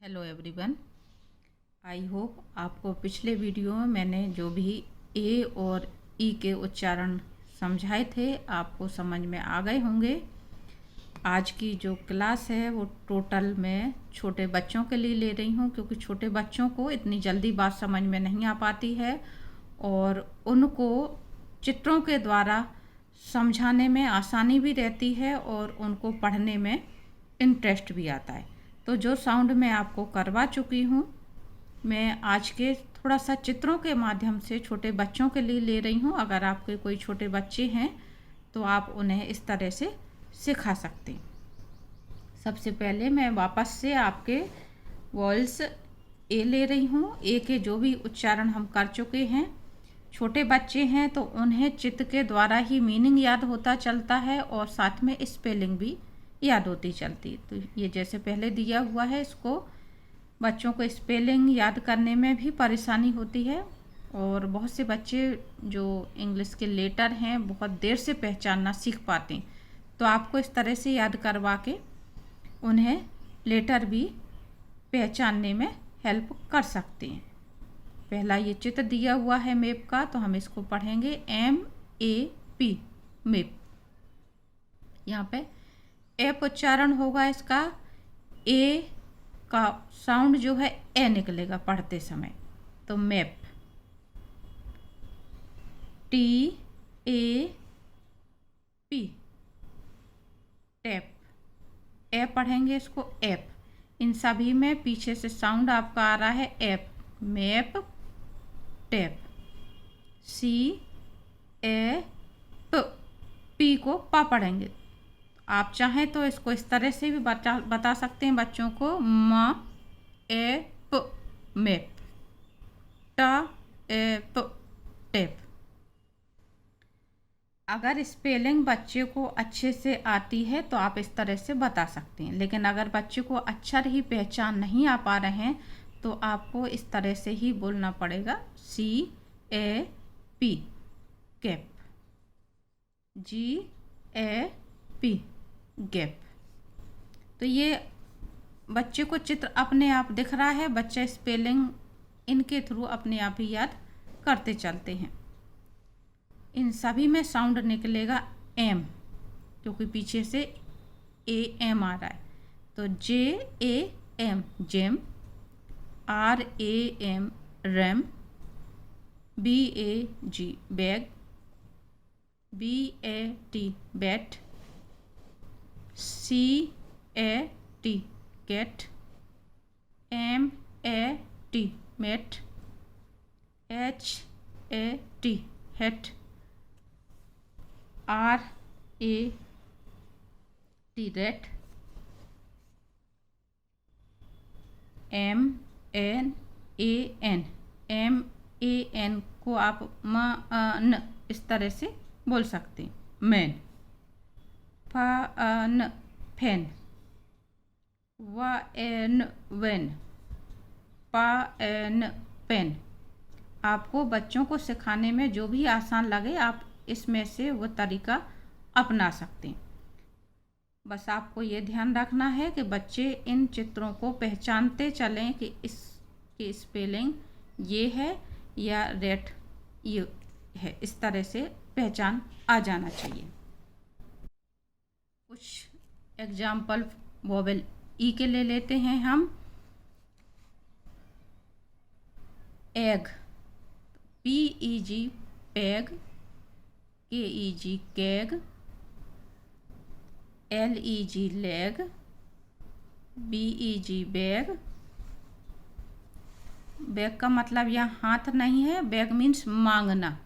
Hello everyone, I hope आपको पिछले video में मैंने जो भी ए और ई के उच्चारण समझाए थे आपको समझ में आ गए होंगे। आज की जो क्लास है वो टोटल मैं छोटे बच्चों के लिए ले रही हूँ, क्योंकि छोटे बच्चों को इतनी जल्दी बात समझ में नहीं आ पाती है और उनको चित्रों के द्वारा समझाने में आसानी भी रहती है और उनको पढ़ने में इंटरेस्ट भी आता है। तो जो साउंड मैं आपको करवा चुकी हूँ, मैं आज के थोड़ा सा चित्रों के माध्यम से छोटे बच्चों के लिए ले रही हूँ। अगर आपके कोई छोटे बच्चे हैं तो आप उन्हें इस तरह से सिखा सकते हैं। सबसे पहले मैं वापस से आपके वॉइस ए ले रही हूँ। ए के जो भी उच्चारण हम कर चुके हैं, छोटे बच्चे हैं तो उन्हें चित्र के द्वारा ही मीनिंग याद होता चलता है और साथ में स्पेलिंग भी याद होती चलती। तो ये जैसे पहले दिया हुआ है, इसको बच्चों को स्पेलिंग याद करने में भी परेशानी होती है और बहुत से बच्चे जो इंग्लिश के लेटर हैं बहुत देर से पहचानना सीख पाते हैं। तो आपको इस तरह से याद करवा के उन्हें लेटर भी पहचानने में हेल्प कर सकते हैं। पहला ये चित्र दिया हुआ है मैप का, तो हम इसको पढ़ेंगे MAP, मैप। यहाँ पे एप उच्चारण होगा इसका। ए का साउंड जो है ए निकलेगा पढ़ते समय, तो मैप। TAP, tap. ए पढ़ेंगे इसको ऐप। इन सभी में पीछे से साउंड आपका आ रहा है app, map, tap. CAP, P को पा पढ़ेंगे। आप चाहें तो इसको इस तरह से भी बता सकते हैं बच्चों को, MAP, मैप, TAP, टैप। अगर स्पेलिंग बच्चे को अच्छे से आती है तो आप इस तरह से बता सकते हैं, लेकिन अगर बच्चे को अक्षर ही पहचान नहीं आ पा रहे हैं तो आपको इस तरह से ही बोलना पड़ेगा, CAP, कैप, GAP, गैप। तो ये बच्चे को चित्र अपने आप दिख रहा है, बच्चा स्पेलिंग इनके थ्रू अपने आप ही याद करते चलते हैं। इन सभी में साउंड निकलेगा एम, क्योंकि पीछे से AM आ रहा है। तो JAM, jam, RAM, ram, BAG, bag, BAT, bat, CAT, cat, MAT, mat, HAT, hat, RAT, rat, MAN को आप मन इस तरह से बोल सकते हैं, man. Fun, fan, van, when, pan, pen. आपको बच्चों को सिखाने में जो भी आसान लगे आप इसमें से वो तरीका अपना सकते हैं। बस आपको ये ध्यान रखना है कि बच्चे इन चित्रों को पहचानते चलें कि इसकी स्पेलिंग ये है या रेट ये है, इस तरह से पहचान आ जाना चाहिए। कुछ एग्जाम्पल वोवेल ई के ले लेते हैं हम। Egg, PEG, peg, KEG, CAG, LEG, leg, BEG, bag. Bag का मतलब यहाँ हाथ नहीं है, बैग मीन्स मांगना।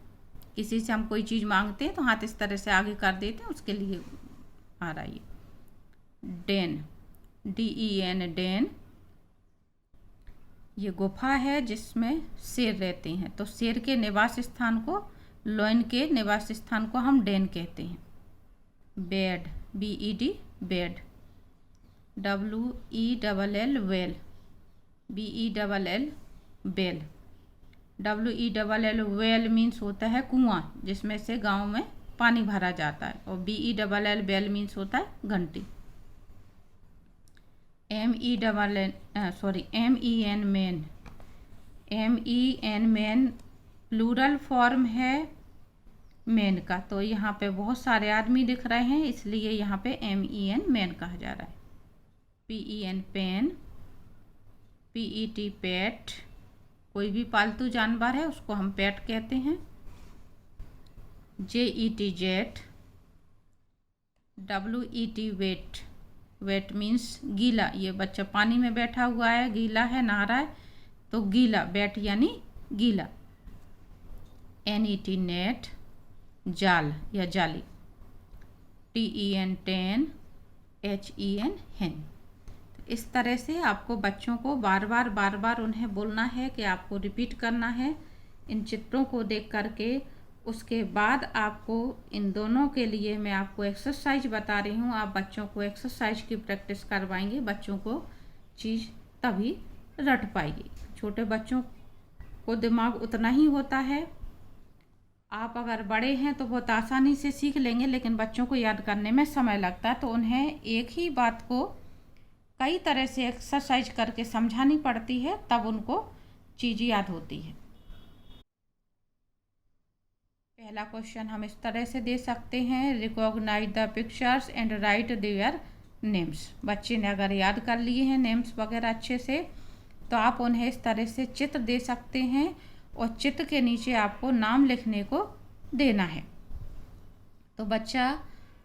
किसी से हम कोई चीज़ मांगते हैं तो हाथ इस तरह से आगे कर देते हैं, उसके लिए आ रहा है। Den, DEN, den. ये गुफा है जिसमें शेर रहते हैं, तो शेर के निवास स्थान को, लोयन के निवास स्थान को हम डेन कहते हैं। Bed, BED, bed, WELL, well, BELL, bell. WELL, well means होता है कुआं जिसमें से गांव में पानी भरा जाता है, और BELL, बेल मीन्स होता है घंटी। MEN men, MEN men plural form है मैन का, तो यहाँ पे बहुत सारे आदमी दिख रहे हैं इसलिए यहाँ पे MEN मैन कहा जा रहा है। PEN पेन, PET पेट, कोई भी पालतू जानवर है उसको हम पेट कहते हैं। JET jet, WET wet, wet means गीला, ये बच्चा पानी में बैठा हुआ है, गीला है, नहा रहा है, तो गीला, वेट यानी गीला। NET नेट, जाल या जाली। TEN टेन, HEN हेन। इस तरह से आपको बच्चों को बार बार उन्हें बोलना है कि आपको रिपीट करना है इन चित्रों को देख करके। उसके बाद आपको इन दोनों के लिए मैं आपको एक्सरसाइज बता रही हूँ, आप बच्चों को एक्सरसाइज की प्रैक्टिस करवाएंगे, बच्चों को चीज़ तभी रट पाएगी। छोटे बच्चों को दिमाग उतना ही होता है, आप अगर बड़े हैं तो बहुत आसानी से सीख लेंगे, लेकिन बच्चों को याद करने में समय लगता है, तो उन्हें एक ही बात को कई तरह से एक्सरसाइज करके समझानी पड़ती है, तब उनको चीज़ याद होती है। पहला क्वेश्चन हम इस तरह से दे सकते हैं, recognize the pictures and write their names. बच्चे ने अगर याद कर लिए हैं नेम्स वगैरह अच्छे से, तो आप उन्हें इस तरह से चित्र दे सकते हैं और चित्र के नीचे आपको नाम लिखने को देना है। तो बच्चा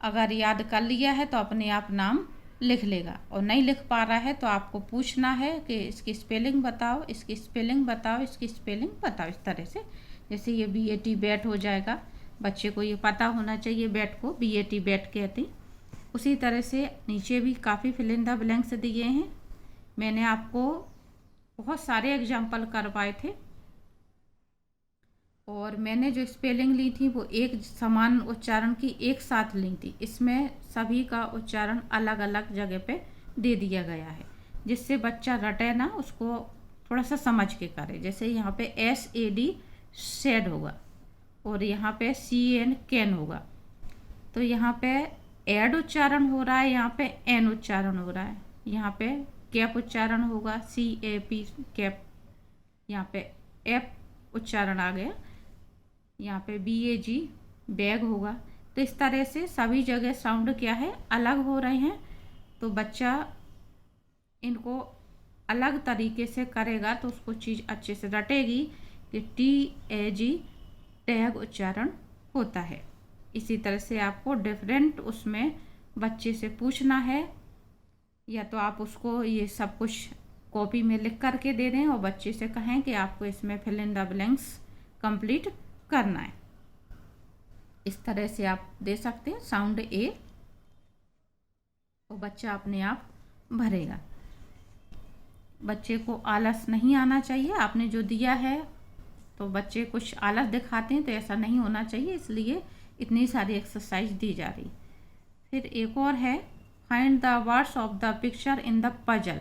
अगर याद कर लिया है तो अपने आप नाम लिख लेगा, और नहीं लिख पा रहा है तो आपको पूछना है कि इसकी स्पेलिंग बताओ, इसकी स्पेलिंग बताओ, इसकी स्पेलिंग बताओ। इस तरह से, जैसे ये BAT बैट हो जाएगा, बच्चे को ये पता होना चाहिए बैट को BAT बैट कहते। उसी तरह से नीचे भी काफ़ी फिल इन द ब्लैंक्स दिए हैं। मैंने आपको बहुत सारे एग्जाम्पल करवाए थे, और मैंने जो स्पेलिंग ली थी वो एक समान उच्चारण की एक साथ ली थी। इसमें सभी का उच्चारण अलग अलग जगह पे दे दिया गया है, जिससे बच्चा रटे ना, उसको थोड़ा सा समझ के करे। जैसे यहाँ पे SAD शेड होगा, और यहाँ पे CN कैन होगा, तो यहाँ पे एड उच्चारण हो रहा है, यहाँ पे एन उच्चारण हो रहा है, यहाँ पे कैप उच्चारण होगा, CAP कैप, यहाँ पे एफ उच्चारण आ गया, यहाँ पे BAG बैग होगा। तो इस तरह से सभी जगह साउंड क्या है, अलग हो रहे हैं, तो बच्चा इनको अलग तरीके से करेगा तो उसको चीज़ अच्छे से रटेगी कि TAG टैग उच्चारण होता है। इसी तरह से आपको डिफरेंट उसमें बच्चे से पूछना है, या तो आप उसको ये सब कुछ कॉपी में लिख करके दे दें और बच्चे से कहें कि आपको इसमें fill in the blanks complete करना है। इस तरह से आप दे सकते हैं साउंड A, और बच्चा अपने आप भरेगा। बच्चे को आलस नहीं आना चाहिए, आपने जो दिया है तो बच्चे कुछ आलस दिखाते हैं, तो ऐसा नहीं होना चाहिए, इसलिए इतनी सारी एक्सरसाइज दी जा रही। फिर एक और है, find the words of the picture in the puzzle.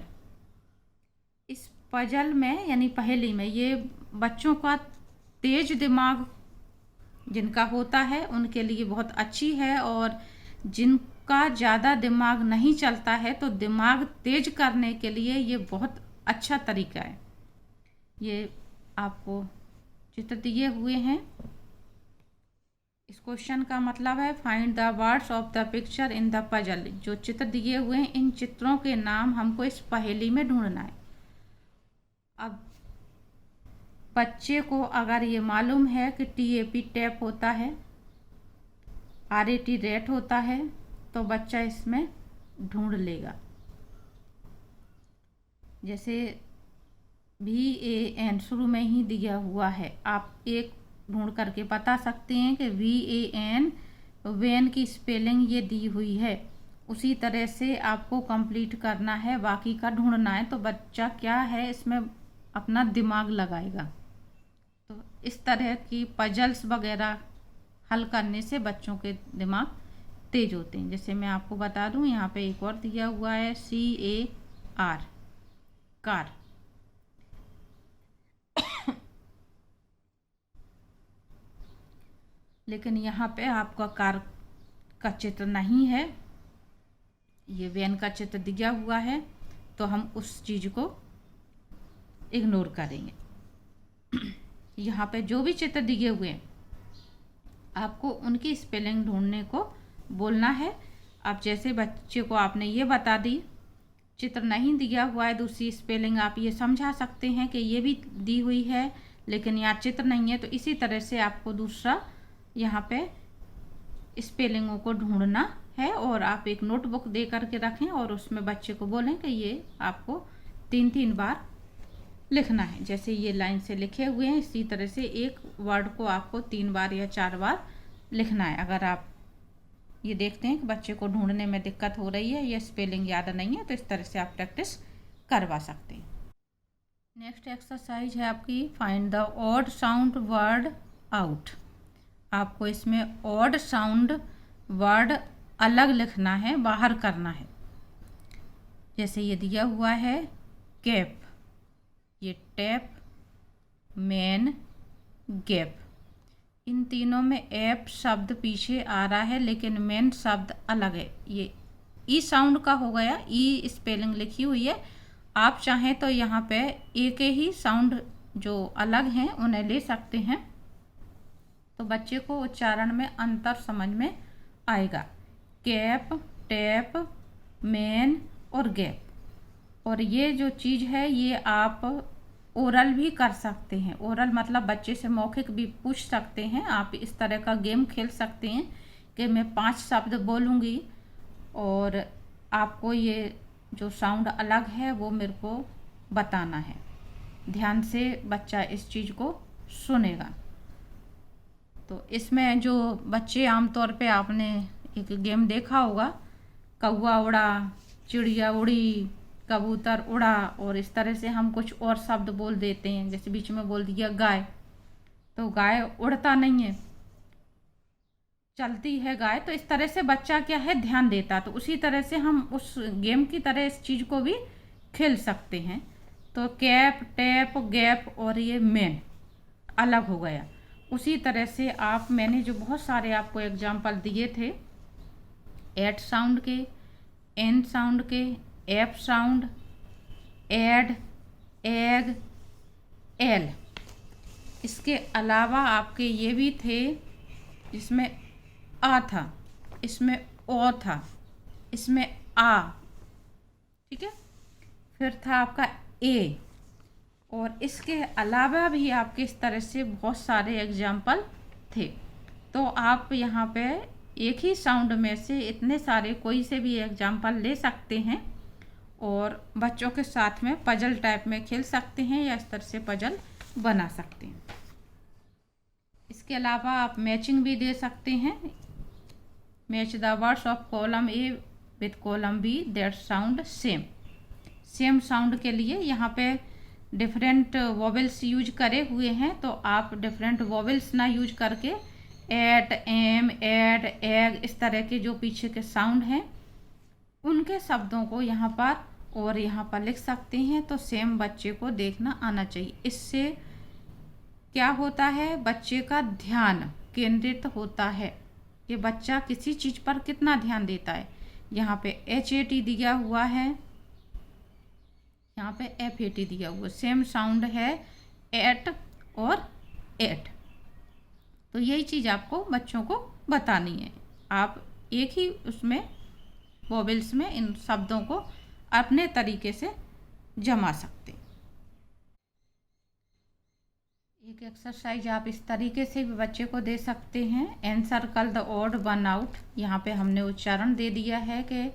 इस पजल में यानी पहेली में, ये बच्चों का तेज दिमाग जिनका होता है उनके लिए बहुत अच्छी है, और जिनका ज़्यादा दिमाग नहीं चलता है तो दिमाग तेज करने के लिए ये बहुत अच्छा तरीका है। ये आपको चित्र दिए हुए हैं। इस क्वेश्चन का मतलब है find the words of the picture in the puzzle. जो चित्र दिए हुए हैं इन चित्रों के नाम हमको इस पहेली में ढूंढना है। अब बच्चे को अगर ये मालूम है कि TAP टैप होता है, RAT रेट होता है, तो बच्चा इसमें ढूंढ लेगा। जैसे VAN शुरू में ही दिया हुआ है, आप एक ढूंढ करके बता सकते हैं कि VAN वैन की स्पेलिंग ये दी हुई है। उसी तरह से आपको कंप्लीट करना है, बाकी का ढूंढना है, तो बच्चा क्या है इसमें अपना दिमाग लगाएगा। तो इस तरह की पजल्स वगैरह हल करने से बच्चों के दिमाग तेज होते हैं। जैसे मैं आपको बता दूं, यहाँ पे एक और दिया हुआ है CAR कार। लेकिन यहाँ पे आपका कार का चित्र नहीं है, ये वैन का चित्र दिया हुआ है, तो हम उस चीज़ को इग्नोर करेंगे। यहाँ पे जो भी चित्र दिए हुए हैं आपको उनकी स्पेलिंग ढूंढने को बोलना है। अब जैसे बच्चे को आपने ये बता दी, चित्र नहीं दिया हुआ है दूसरी स्पेलिंग आप ये समझा सकते हैं कि ये भी दी हुई है लेकिन यहाँ चित्र नहीं है, तो इसी तरह से आपको दूसरा यहाँ पे स्पेलिंगों को ढूंढना है और आप एक नोटबुक दे करके रखें और उसमें बच्चे को बोलें कि ये आपको 3-3 बार लिखना है। जैसे ये लाइन से लिखे हुए हैं इसी तरह से एक वर्ड को आपको 3 बार या 4 बार लिखना है। अगर आप ये देखते हैं कि बच्चे को ढूंढने में दिक्कत हो रही है या स्पेलिंग याद नहीं है, तो इस तरह से आप प्रैक्टिस करवा सकते हैं। नेक्स्ट एक्सरसाइज है आपकी find the odd sound word out. आपको इसमें ऑड साउंड वर्ड अलग लिखना है, बाहर करना है। जैसे ये दिया हुआ है कैप, ये टैप, मैन, गैप, इन तीनों में ऐप शब्द पीछे आ रहा है लेकिन मैन शब्द अलग है। ये ई साउंड का हो गया, ई स्पेलिंग लिखी हुई है। आप चाहें तो यहाँ पे एक ही साउंड जो अलग हैं उन्हें ले सकते हैं, तो बच्चे को उच्चारण में अंतर समझ में आएगा। कैप, टैप, मैन और गैप। और ये जो चीज़ है ये आप ओरल भी कर सकते हैं। ओरल मतलब बच्चे से मौखिक भी पूछ सकते हैं। आप इस तरह का गेम खेल सकते हैं कि मैं 5 शब्द बोलूँगी और आपको ये जो साउंड अलग है वो मेरे को बताना है। ध्यान से बच्चा इस चीज़ को सुनेगा। तो इसमें जो बच्चे आमतौर पे आपने एक गेम देखा होगा, कौवा उड़ा, चिड़िया उड़ी, कबूतर उड़ा, और इस तरह से हम कुछ और शब्द बोल देते हैं। जैसे बीच में बोल दिया गाय, तो गाय उड़ता नहीं है, चलती है गाय। तो इस तरह से बच्चा क्या है ध्यान देता। तो उसी तरह से हम उस गेम की तरह इस चीज़ को भी खेल सकते हैं। तो कैप, टैप, गैप और ये मैन अलग हो गया। उसी तरह से आप, मैंने जो बहुत सारे आपको एग्जाम्पल दिए थे एट साउंड के, एन साउंड के, F sound, ed, egg, el, इसके अलावा आपके ये भी थे इसमें आ था, इसमें ओ था, इसमें आ, ठीक है। फिर था आपका ए, और इसके अलावा भी आपके इस तरह से बहुत सारे एग्जाम्पल थे। तो आप यहाँ पे एक ही साउंड में से इतने सारे कोई से भी एग्जाम्पल ले सकते हैं और बच्चों के साथ में पजल टाइप में खेल सकते हैं या इस तरह से पजल बना सकते हैं। इसके अलावा आप मैचिंग भी दे सकते हैं। Match the words of column A with column B that sound same. Same sound के लिए यहाँ पे डिफरेंट वॉवेल्स यूज करे हुए हैं, तो आप डिफरेंट वॉवेल्स ना यूज करके एट, एम, एड, एग, इस तरह के जो पीछे के साउंड हैं उनके शब्दों को यहाँ पर और यहाँ पर लिख सकते हैं। तो सेम बच्चे को देखना आना चाहिए। इससे क्या होता है, बच्चे का ध्यान केंद्रित होता है कि बच्चा किसी चीज़ पर कितना ध्यान देता है। यहाँ पे HAT दिया हुआ है, यहाँ पे FAT दिया हुआ, सेम साउंड है एट और एट। तो यही चीज़ आपको बच्चों को बतानी है। आप एक ही उसमें वोवेल्स में इन शब्दों को अपने तरीके से जमा सकते हैं। एक एक्सरसाइज आप इस तरीके से भी बच्चे को दे सकते हैं। Encircle the odd one out. यहाँ पे हमने उच्चारण दे दिया है कि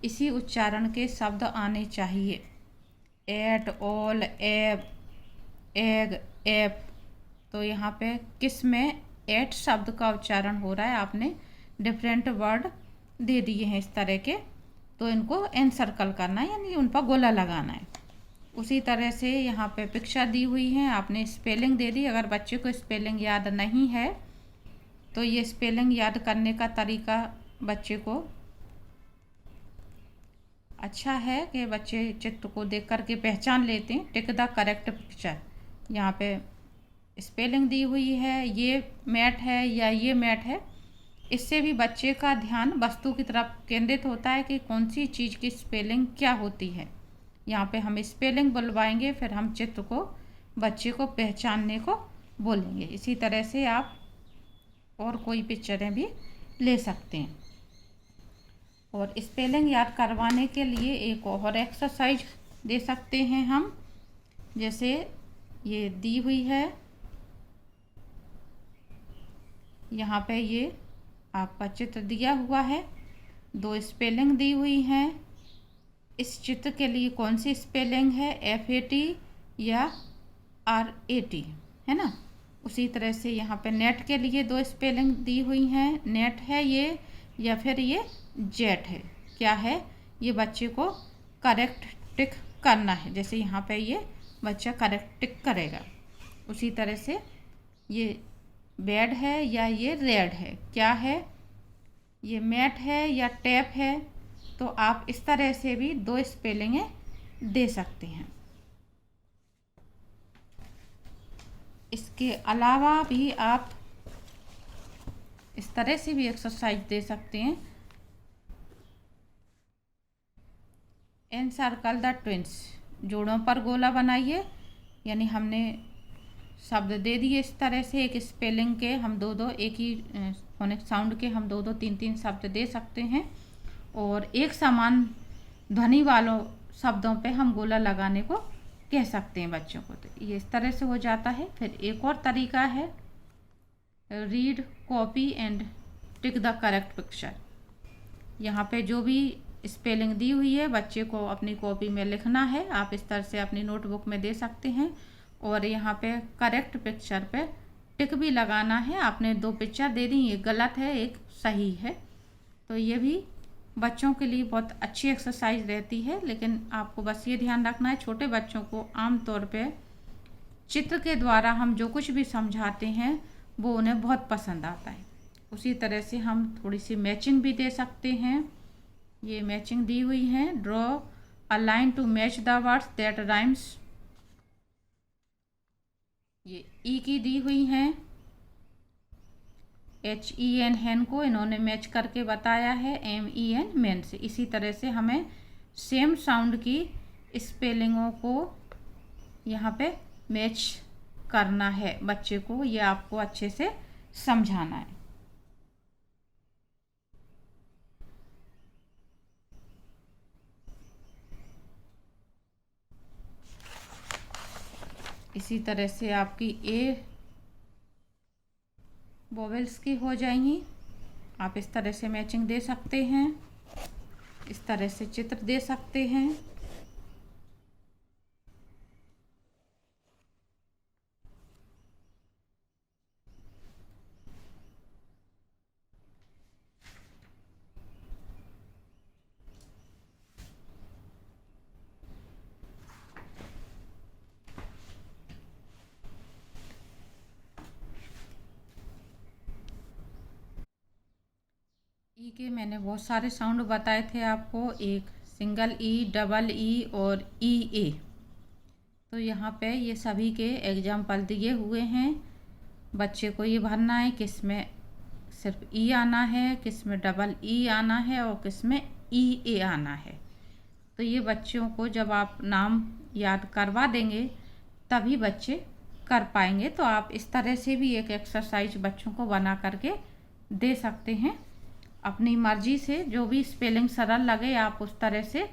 इसी उच्चारण के शब्द आने चाहिए। एट, ऑल, एब, एग, एप। तो यहाँ पे किस में एट शब्द का उच्चारण हो रहा है, आपने डिफरेंट वर्ड दे दिए हैं इस तरह के, तो इनको एनसर्कल करना है, यानी उन पर गोला लगाना है। उसी तरह से यहाँ पे पिक्चर दी हुई है, आपने स्पेलिंग दे दी। अगर बच्चे को स्पेलिंग याद नहीं है तो ये स्पेलिंग याद करने का तरीका बच्चे को अच्छा है कि बच्चे चित्र को देख कर के पहचान लेते हैं। Tick the correct picture. यहाँ पे स्पेलिंग दी हुई है, ये मैट है या ये मैट है। इससे भी बच्चे का ध्यान वस्तु की तरफ केंद्रित होता है कि कौन सी चीज़ की स्पेलिंग क्या होती है। यहाँ पे हम स्पेलिंग बुलवाएंगे, फिर हम चित्र को बच्चे को पहचानने को बोलेंगे। इसी तरह से आप और कोई पिक्चरें भी ले सकते हैं। और स्पेलिंग याद करवाने के लिए एक और एक्सरसाइज दे सकते हैं हम, जैसे ये दी हुई है, यहाँ पे ये आपका चित्र दिया हुआ है, 2 स्पेलिंग दी हुई हैं। इस चित्र के लिए कौन सी स्पेलिंग है, FAT या RAT, है ना। उसी तरह से यहाँ पे नेट के लिए 2 स्पेलिंग दी हुई हैं, नेट है ये या फिर ये जेट है, क्या है, ये बच्चे को करेक्ट टिक करना है। जैसे यहाँ पे ये बच्चा करेक्ट टिक करेगा। उसी तरह से ये बेड है या ये रेड है, क्या है, ये मैट है या टैप है। तो आप इस तरह से भी 2 स्पेलिंगें दे सकते हैं। इसके अलावा भी आप इस तरह से भी एक्सरसाइज दे सकते हैं। एनसर्कल द ट्विंस, जोड़ों पर गोला बनाइए, यानी हमने शब्द दे दिए इस तरह से, एक स्पेलिंग के हम 2-2, एक ही फोनिक साउंड के हम 2-2, 3-3 शब्द दे सकते हैं। और एक समान ध्वनि वालों शब्दों पे हम गोला लगाने को कह सकते हैं बच्चों को। तो ये इस तरह से हो जाता है। फिर एक और तरीका है, read, copy and tick the correct picture. यहाँ पे जो भी स्पेलिंग दी हुई है बच्चे को अपनी कॉपी में लिखना है, आप इस तरह से अपनी नोटबुक में दे सकते हैं। और यहाँ पे करेक्ट पिक्चर पे टिक भी लगाना है। आपने 2 पिक्चर दे दी, एक गलत है एक सही है। तो ये भी बच्चों के लिए बहुत अच्छी एक्सरसाइज रहती है। लेकिन आपको बस ये ध्यान रखना है, छोटे बच्चों को आमतौर पे चित्र के द्वारा हम जो कुछ भी समझाते हैं वो उन्हें बहुत पसंद आता है। उसी तरह से हम थोड़ी सी मैचिंग भी दे सकते हैं। ये मैचिंग दी हुई है, draw a line to match the words that rhymes. ये ई की दी हुई हैं, HEN हैन को इन्होंने मैच करके बताया है MEN मैन से। इसी तरह से हमें सेम साउंड की स्पेलिंगों को यहाँ पे मैच करना है बच्चे को, ये आपको अच्छे से समझाना है। इसी तरह से आपकी ए वोवेल्स की हो जाएंगी। आप इस तरह से मैचिंग दे सकते हैं, इस तरह से चित्र दे सकते हैं। ई के मैंने बहुत सारे साउंड बताए थे आपको, एक सिंगल ई, डबल ई और EA। तो यहाँ पे ये सभी के एग्जाम्पल दिए हुए हैं। बच्चे को ये भरना है किस में सिर्फ ई आना है, किस में डबल ई आना है और किस में EA आना है। तो ये बच्चों को जब आप नाम याद करवा देंगे तभी बच्चे कर पाएंगे। तो आप इस तरह से भी एक एक्सरसाइज बच्चों को बना करके दे सकते हैं अपनी मर्जी से। जो भी स्पेलिंग सरल लगे आप उस तरह से,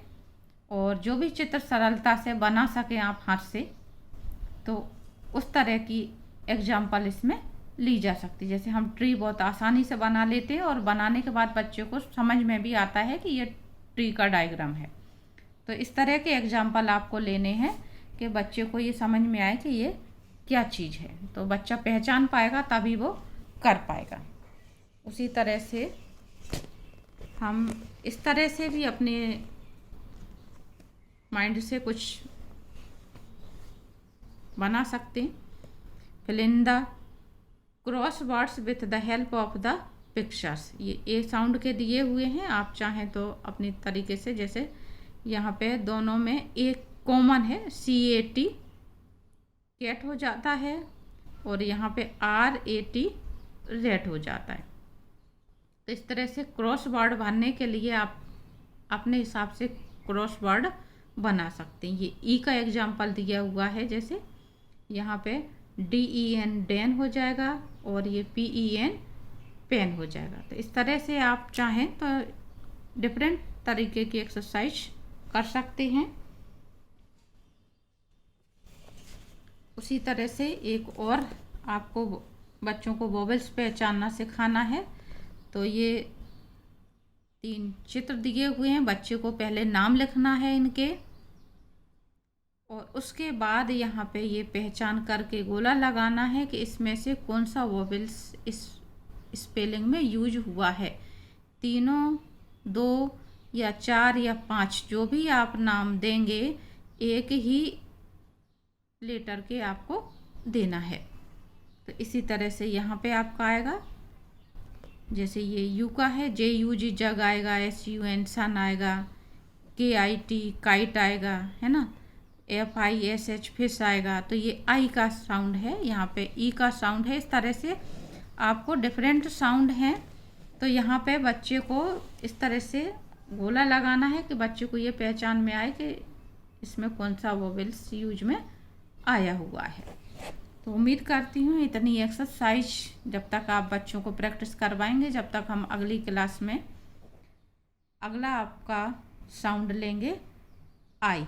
और जो भी चित्र सरलता से बना सकें आप हाथ से, तो उस तरह की एग्जाम्पल इसमें ली जा सकती। जैसे हम ट्री बहुत आसानी से बना लेते हैं और बनाने के बाद बच्चों को समझ में भी आता है कि ये ट्री का डायग्राम है। तो इस तरह के एग्जाम्पल आपको लेने हैं कि बच्चे को ये समझ में आए कि ये क्या चीज़ है। तो बच्चा पहचान पाएगा तभी वो कर पाएगा। उसी तरह से हम इस तरह से भी अपने माइंड से कुछ बना सकते हैं। Fill in the cross words with the help of the pictures. ये ए साउंड के दिए हुए हैं, आप चाहें तो अपनी तरीके से, जैसे यहाँ पे दोनों में एक कॉमन है CAT, कैट हो जाता है, और यहाँ पे RAT रेट हो जाता है। तो इस तरह से क्रॉस वर्ड भरने के लिए आप अपने हिसाब से क्रॉस वर्ड बना सकते हैं। ये ई का एग्जाम्पल दिया हुआ है, जैसे यहाँ पे DEN डैन हो जाएगा और ये PEN पेन हो जाएगा। तो इस तरह से आप चाहें तो डिफरेंट तरीके की एक्सरसाइज कर सकते हैं। उसी तरह से एक और आपको बच्चों को वोवेल्स पहचानना सिखाना है। तो ये 3 चित्र दिए हुए हैं, बच्चे को पहले नाम लिखना है इनके, और उसके बाद यहाँ पे ये पहचान करके गोला लगाना है कि इसमें से कौन सा वोवेल्स इस स्पेलिंग में यूज हुआ है। तीनों, 2 या 4 या 5 जो भी आप नाम देंगे, एक ही लेटर के आपको देना है। तो इसी तरह से यहाँ पे आपका आएगा, जैसे ये यू का है, JUG जग आएगा, SUN सन आएगा, KIT काइट आएगा, है ना, FISH फिश आएगा। तो ये आई का साउंड है, यहाँ पे ई का साउंड है। इस तरह से आपको डिफरेंट साउंड हैं। तो यहाँ पे बच्चे को इस तरह से गोला लगाना है कि बच्चे को ये पहचान में आए कि इसमें कौन सा वोवेल्स यूज में आया हुआ है। तो उम्मीद करती हूँ इतनी एक्सरसाइज जब तक आप बच्चों को प्रैक्टिस करवाएंगे, जब तक हम अगली क्लास में अगला आपका साउंड लेंगे आई।